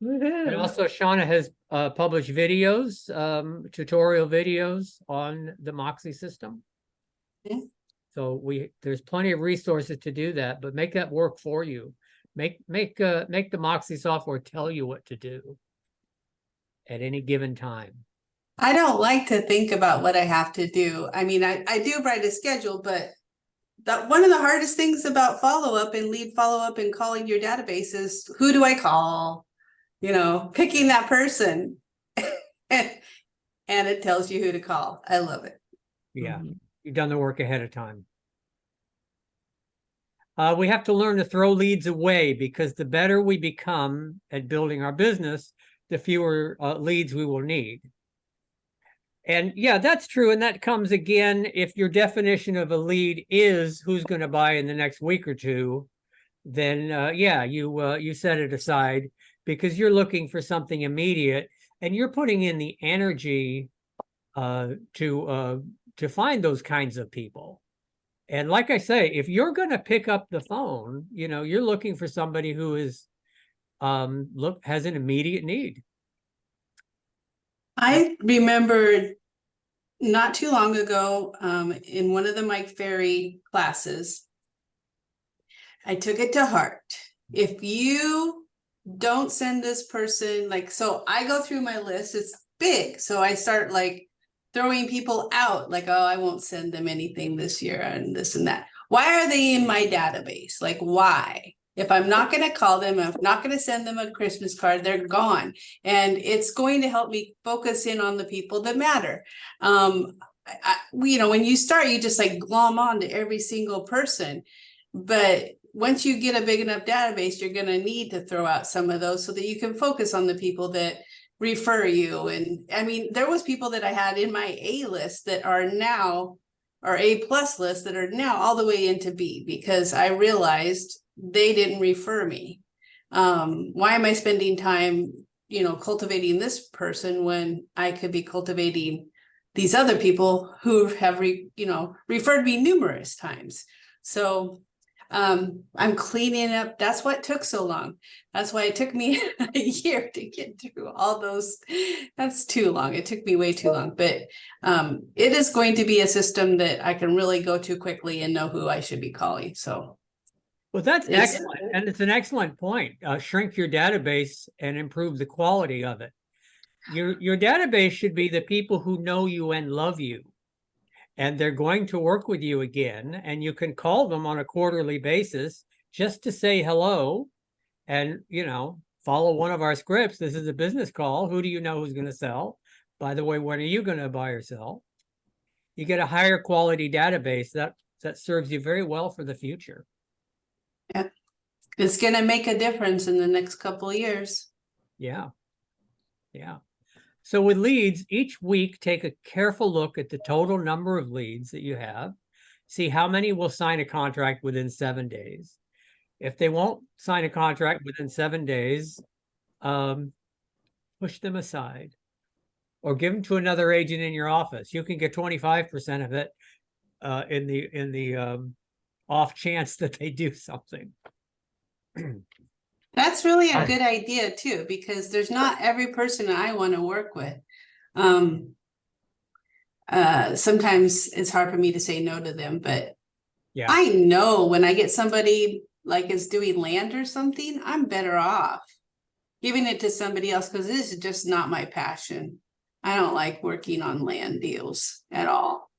and also Shauna has published videos, tutorial videos on the Moxie system. Mhm. So there's plenty of resources to do that, but make that work for you. Make the Moxie software tell you what to do at any given time. I don't like to think about what I have to do. I mean, I do write a schedule, but one of the hardest things about follow-up and lead follow-up and calling your database is who do I call? You know, picking that person. And it tells you who to call. I love it. Yeah, you've done the work ahead of time. We have to learn to throw leads away because the better we become at building our business, the fewer leads we will need. And yeah, that's true. And that comes again, if your definition of a lead is who's going to buy in the next week or two, then yeah, you set it aside because you're looking for something immediate and you're putting in the energy to find those kinds of people. And like I say, if you're going to pick up the phone, you know, you're looking for somebody who is has an immediate need. I remember not too long ago, in one of the Mike Ferry classes, I took it to heart. If you don't send this person, like, so I go through my list, it's big. So I start like throwing people out, like, oh, I won't send them anything this year and this and that. Why are they in my database? Like, why? If I'm not going to call them, I'm not going to send them a Christmas card, they're gone. And it's going to help me focus in on the people that matter. You know, when you start, you just like glom on to every single person. But once you get a big enough database, you're going to need to throw out some of those so that you can focus on the people that refer you. And I mean, there was people that I had in my A list that are now, or A+ list that are now all the way into B, because I realized they didn't refer me. Why am I spending time, you know, cultivating this person when I could be cultivating these other people who have referred me numerous times? So I'm cleaning up. That's what took so long. That's why it took me a year to get through all those. That's too long. It took me way too long, but it is going to be a system that I can really go to quickly and know who I should be calling. So Well, that's It's- excellent. And it's an excellent point. Shrink your database and improve the quality of it. Your database should be the people who know you and love you. And they're going to work with you again. And you can call them on a quarterly basis just to say hello and, you know, follow one of our scripts. This is a business call. Who do you know who's going to sell? By the way, when are you going to buy or sell? You get a higher quality database that serves you very well for the future. It's going to make a difference in the next couple of years. Yeah. Yeah. So with leads, each week, take a careful look at the total number of leads that you have. See how many will sign a contract within 7 days. If they won't sign a contract within 7 days, push them aside or give them to another agent in your office. You can get 25% of it in the off chance that they do something. That's really a good idea too, because there's not every person I want to work with. Sometimes it's hard for me to say no to them, but Yeah, I know when I get somebody like is doing land or something, I'm better off giving it to somebody else because this is just not my passion. I don't like working on land deals at all.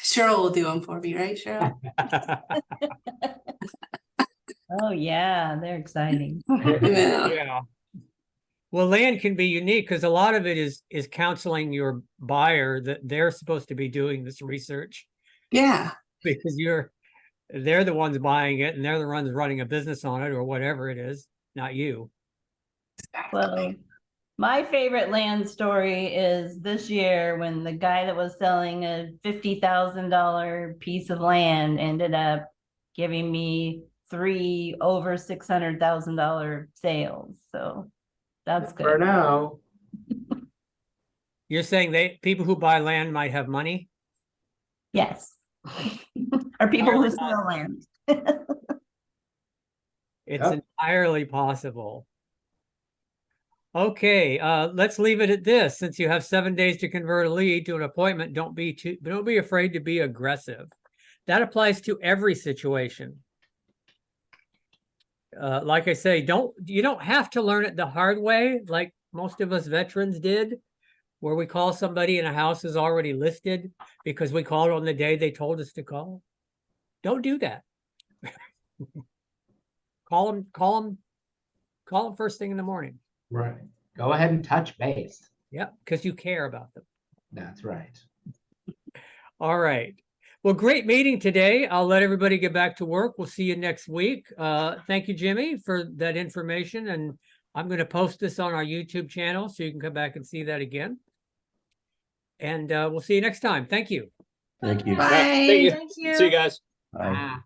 Cheryl will do them for me, right, Cheryl? Oh, yeah, they're exciting. Yeah. yeah. Well, land can be unique because a lot of it is counseling your buyer that they're supposed to be doing this research Yeah. because they're the ones buying it and they're the ones running a business on it or whatever it is, not you. Well, my favorite land story is this year when the guy that was selling a $50,000 piece of land ended up giving me 3 over $600,000 sales. So that's For good. now. You're saying people who buy land might have money? Yes. Or people who sell land. It's Yep. entirely possible. Okay, let's leave it at this. Since you have 7 days to convert a lead to an appointment, don't be afraid to be aggressive. That applies to every situation. Like I say, you don't have to learn it the hard way, like most of us veterans did, where we call somebody and a house is already listed because we called on the day they told us to call. Don't do that. Call them first thing in the morning. Right. Go ahead and touch base. Yeah, because you care about them. That's right. All right. Well, great meeting today. I'll let everybody get back to work. We'll see you next week. Thank you, Jimmy, for that information. And I'm going to post this on our YouTube channel so you can come back and see that again. And we'll see you next time. Thank you. Thank you. Bye. Thank you. See you guys. Bye. Ah.